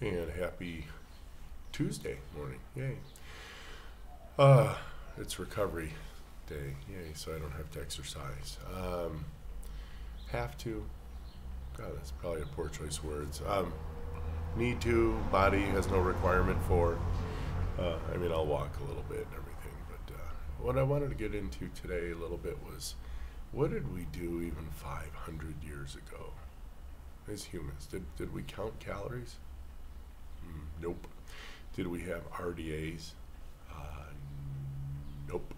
And happy Tuesday morning. Yay. It's recovery day. Yay, so I don't have to exercise. Have to. God, that's probably a poor choice of words. Need to. Body has no requirement for. I'll walk a little bit and everything. But what I wanted to get into today a little bit was, what did we do even 500 years ago as humans? Did we count calories? Nope. Did we have RDAs? Nope.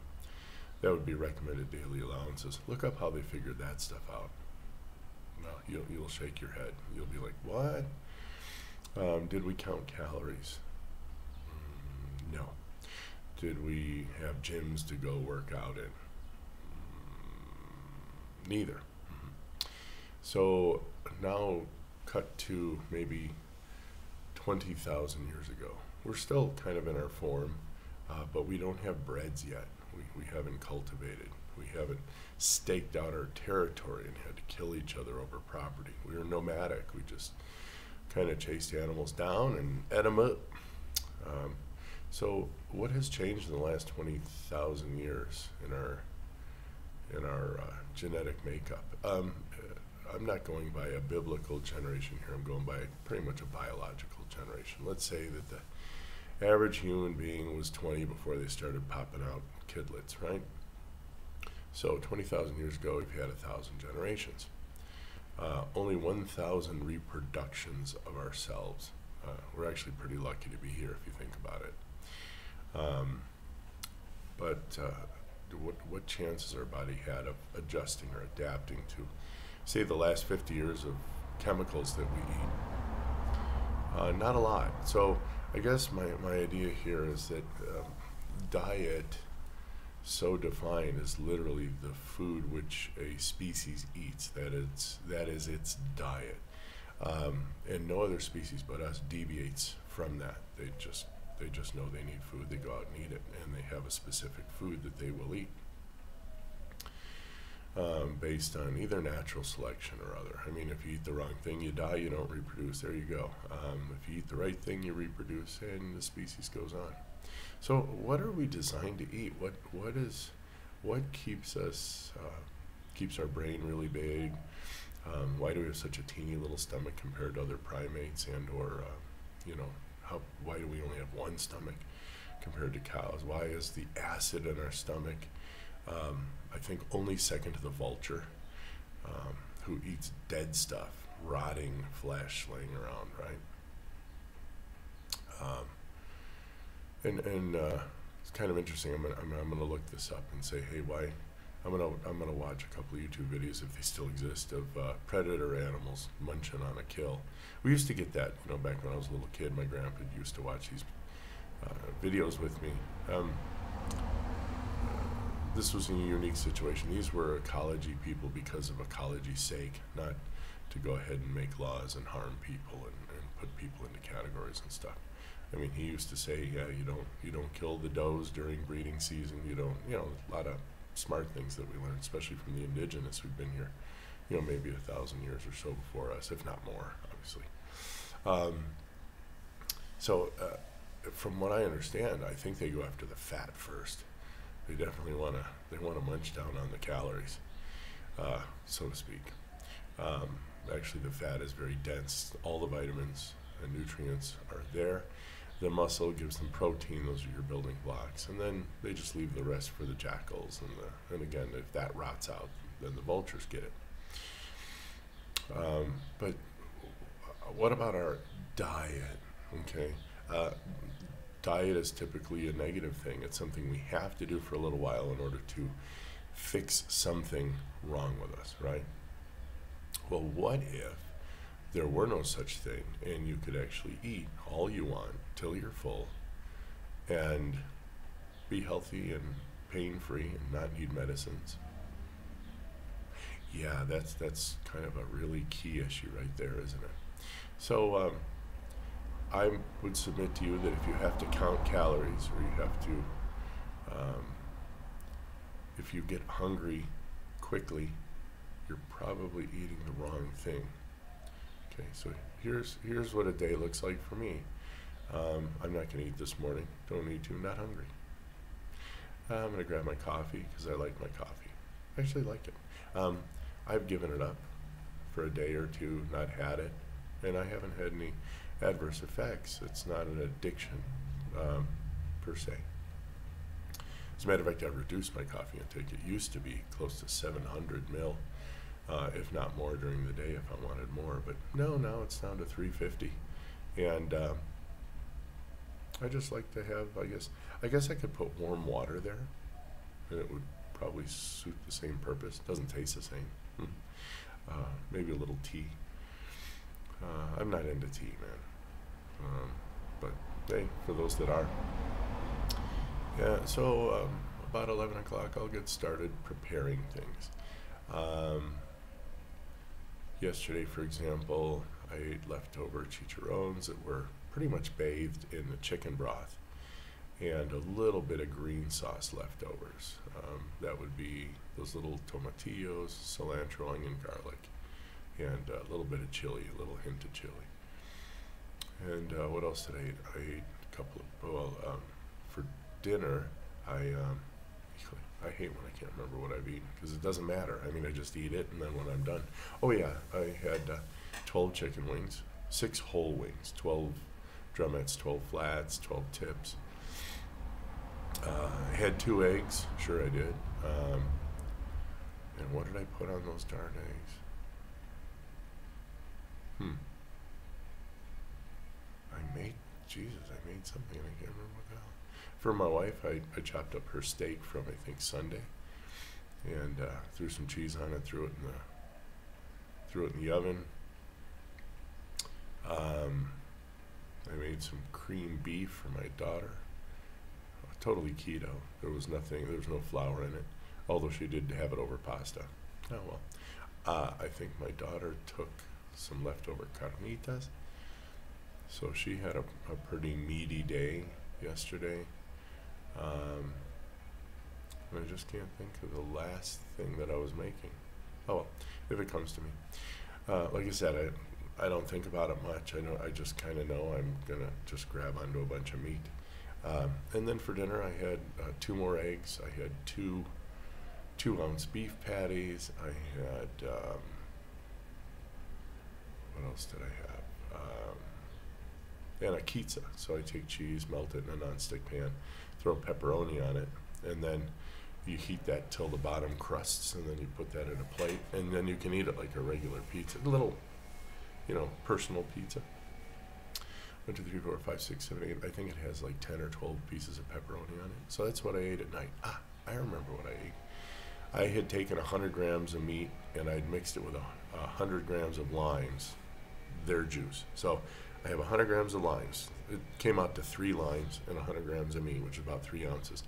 That would be recommended daily allowances. Look up how they figured that stuff out. No, you'll shake your head. You'll be like, what? Did we count calories? No. Did we have gyms to go work out in? Neither. So now cut to maybe 20,000 years ago. We're still kind of in our form, but we don't have breads yet. We haven't cultivated. We haven't staked out our territory and had to kill each other over property. We were nomadic. We just kind of chased animals down and ate them up. So what has changed in the last 20,000 years in our genetic makeup? I'm not going by a biblical generation here. I'm going by pretty much a biological generation. Let's say that the average human being was 20 before they started popping out kidlets, right? So 20,000 years ago, we've had 1,000 generations. Only 1,000 reproductions of ourselves. We're actually pretty lucky to be here if you think about it. What chances our body had of adjusting or adapting to, say, the last 50 years of chemicals that we eat? Not a lot. So I guess my idea here is that diet, so defined, is literally the food which a species eats. That is its diet. And no other species but us deviates from that. They just know they need food, they go out and eat it, and they have a specific food that they will eat based on either natural selection or other. I mean, if you eat the wrong thing, you die, you don't reproduce, there you go. If you eat the right thing, you reproduce, and the species goes on. So what are we designed to eat? What keeps us, keeps our brain really big? Why do we have such a teeny little stomach compared to other primates, and or, why do we only have one stomach compared to cows? Why is the acid in our stomach, I think, only second to the vulture, who eats dead stuff, rotting flesh laying around, right? It's kind of interesting. I'm gonna look this up and say, hey, why? I'm gonna watch a couple of YouTube videos, if they still exist, of predator animals munching on a kill. We used to get that, back when I was a little kid. My grandpa used to watch these videos with me. This was a unique situation. These were ecology people because of ecology's sake, not to go ahead and make laws and harm people and put people into categories and stuff. I mean, he used to say, yeah, you don't kill the does during breeding season. You don't, a lot of smart things that we learned, especially from the indigenous who've been here, maybe 1,000 years or so before us, if not more, obviously. From what I understand, I think they go after the fat first. They definitely want to munch down on the calories, so to speak. Actually, the fat is very dense. All the vitamins and nutrients are there. The muscle gives them protein. Those are your building blocks. And then they just leave the rest for the jackals. And again, if that rots out, then the vultures get it. But what about our diet? Okay. Diet is typically a negative thing. It's something we have to do for a little while in order to fix something wrong with us, right? Well, what if there were no such thing and you could actually eat all you want till you're full and be healthy and pain-free and not need medicines? Yeah, that's kind of a really key issue right there, isn't it? So I would submit to you that if you have to count calories, or you have to, if you get hungry quickly, you're probably eating the wrong thing. Okay, so here's what a day looks like for me. I'm not going to eat this morning. Don't need to. Not hungry. I'm going to grab my coffee because I like my coffee. I actually like it. I've given it up for a day or two, not had it, and I haven't had any adverse effects. It's not an addiction per se. As a matter of fact, I've reduced my coffee intake. It used to be close to 700 mil, if not more during the day if I wanted more. But no, now it's down to 350. And I just like to have, I guess I could put warm water there, and it would probably suit the same purpose. Doesn't taste the same. Maybe a little tea. I'm not into tea, man. But hey, for those that are. Yeah, so about 11 o'clock I'll get started preparing things. Yesterday, for example, I ate leftover chicharrones that were pretty much bathed in the chicken broth and a little bit of green sauce leftovers. That would be those little tomatillos, cilantro, onion, garlic, and a little bit of chili, a little hint of chili. And what else did I eat? I ate a couple of, for dinner, I hate when I can't remember what I've eaten because it doesn't matter. I mean, I just eat it, and then when I'm done. Oh yeah, I had 12 chicken wings, 6 whole wings, 12 drumettes, 12 flats, 12 tips. I had 2 eggs, sure I did. And what did I put on those darn eggs? I made something, and I can't remember what the hell. For my wife, I chopped up her steak from, I think, Sunday, and threw some cheese on it, threw it in the oven. I made some cream beef for my daughter. Totally keto. There was no flour in it, although she did have it over pasta. Oh well. I think my daughter took some leftover carnitas, so she had a pretty meaty day yesterday. I just can't think of the last thing that I was making. Oh well, if it comes to me. Like I said, I don't think about it much. I just kind of know I'm gonna just grab onto a bunch of meat. And then for dinner, I had 2 more eggs. I had 2-ounce beef patties. I had what else did I have? And a pizza. So I take cheese, melt it in a nonstick pan, throw pepperoni on it, and then you heat that till the bottom crusts, and then you put that in a plate, and then you can eat it like a regular pizza, a little, personal pizza. 1, 2, 3, 4, 5, 6, 7, 8. I think it has like 10 or 12 pieces of pepperoni on it. So that's what I ate at night. I remember what I ate. I had taken 100 grams of meat, and I'd mixed it with 100 grams of limes, their juice. So I have 100 grams of limes. It came out to 3 limes and 100 grams of meat, which is about 3 ounces.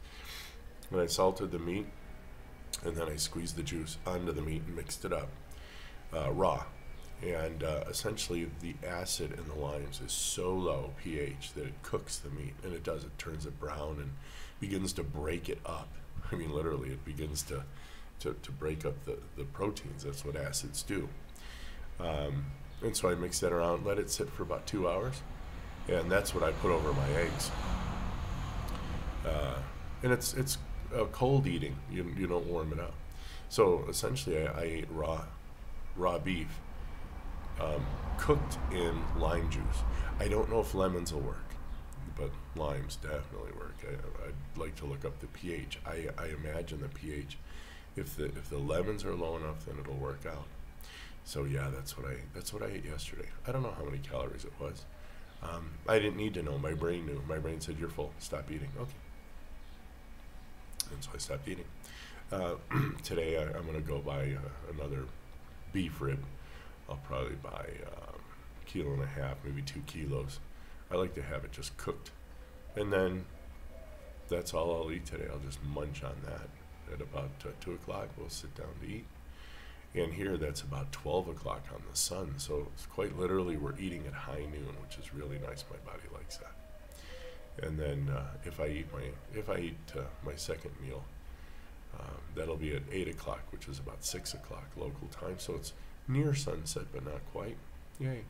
And I salted the meat, and then I squeezed the juice onto the meat and mixed it up raw. And essentially the acid in the limes is so low pH that it cooks the meat, and it turns it brown and begins to break it up. I mean, literally, it begins to break up the proteins. That's what acids do. And so I mix that around, let it sit for about 2 hours, and that's what I put over my eggs. And it's cold eating. You don't warm it up. So essentially, I ate raw beef, cooked in lime juice. I don't know if lemons will work, but limes definitely work. I'd like to look up the pH. I imagine the pH, if the lemons are low enough, then it'll work out. So yeah, that's what I ate yesterday. I don't know how many calories it was. I didn't need to know. My brain knew. My brain said, "You're full. Stop eating." Okay. And so I stopped eating. Today I'm going to go buy another beef rib. I'll probably buy 1.5 kilos, maybe 2 kilos. I like to have it just cooked. And then that's all I'll eat today. I'll just munch on that. At about 2 o'clock, we'll sit down to eat. And here, that's about 12 o'clock on the sun. So it's quite literally, we're eating at high noon, which is really nice. My body likes that. And then if I eat my second meal, that'll be at 8 o'clock, which is about 6 o'clock local time. So it's near sunset, but not quite. Yay.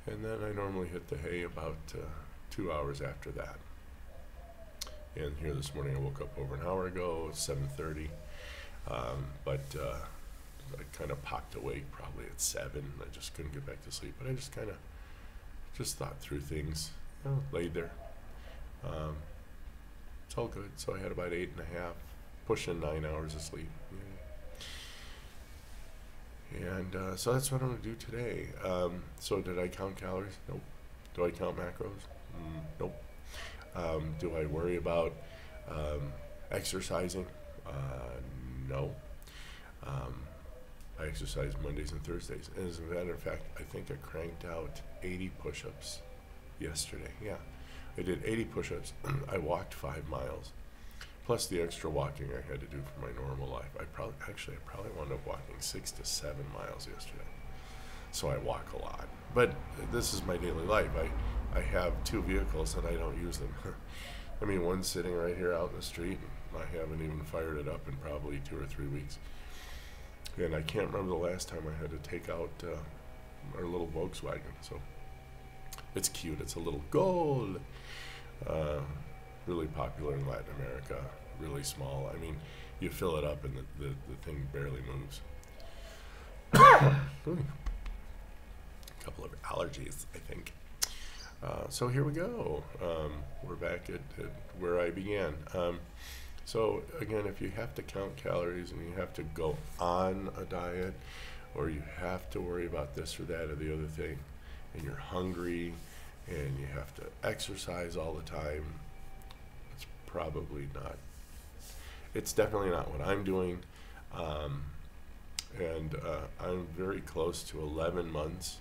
And then I normally hit the hay about 2 hours after that. And here this morning I woke up over an hour ago, 7:30, but I kind of popped awake probably at 7. I just couldn't get back to sleep, but I just kind of just thought through things, laid there. It's all good. So I had about 8.5, pushing 9 hours of sleep. Yeah. And so that's what I'm going to do today. So did I count calories? Nope. Do I count macros? Nope. Do I worry about exercising? No. I exercise Mondays and Thursdays. And as a matter of fact, I think I cranked out 80 push-ups yesterday. Yeah, I did 80 push-ups. I walked 5 miles, plus the extra walking I had to do for my normal life. I probably wound up walking 6 to 7 miles yesterday. So I walk a lot. But this is my daily life. I have 2 vehicles and I don't use them. I mean, one's sitting right here out in the street. And I haven't even fired it up in probably 2 or 3 weeks. And I can't remember the last time I had to take out our little Volkswagen. So it's cute. It's a little gold. Really popular in Latin America. Really small. I mean, you fill it up and the thing barely moves. A couple of allergies, I think. So here we go. We're back at where I began. So again, if you have to count calories and you have to go on a diet, or you have to worry about this or that or the other thing, and you're hungry and you have to exercise all the time, it's probably not. It's definitely not what I'm doing. And I'm very close to 11 months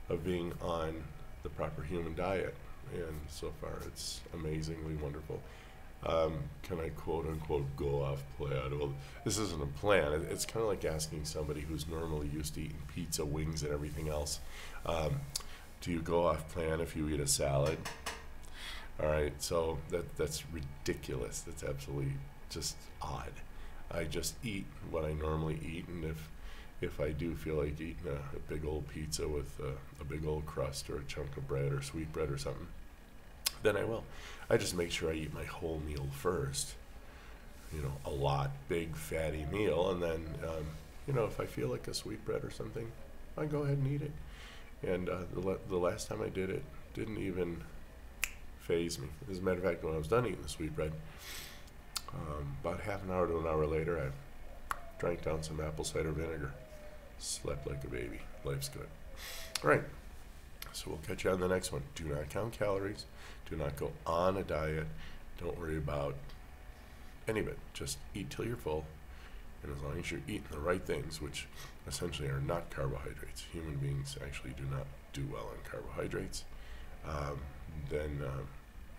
of being on the proper human diet, and so far it's amazingly wonderful. Can I quote unquote go off plan? Well, this isn't a plan. It's kind of like asking somebody who's normally used to eating pizza, wings, and everything else, do you go off plan if you eat a salad? All right, so that's ridiculous. That's absolutely just odd. I just eat what I normally eat, and if I do feel like eating a big old pizza with a big old crust or a chunk of bread or sweet bread or something, then I will. I just make sure I eat my whole meal first, a lot, big fatty meal, and then if I feel like a sweet bread or something, I go ahead and eat it. And the last time I did it didn't even faze me. As a matter of fact, when I was done eating the sweet bread, about half an hour to an hour later, I drank down some apple cider vinegar, slept like a baby. Life's good. All right, so we'll catch you on the next one. Do not count calories. Do not go on a diet. Don't worry about any of it. Just eat till you're full, and as long as you're eating the right things, which essentially are not carbohydrates. Human beings actually do not do well on carbohydrates. Then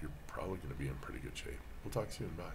you're probably going to be in pretty good shape. We'll talk soon. Bye.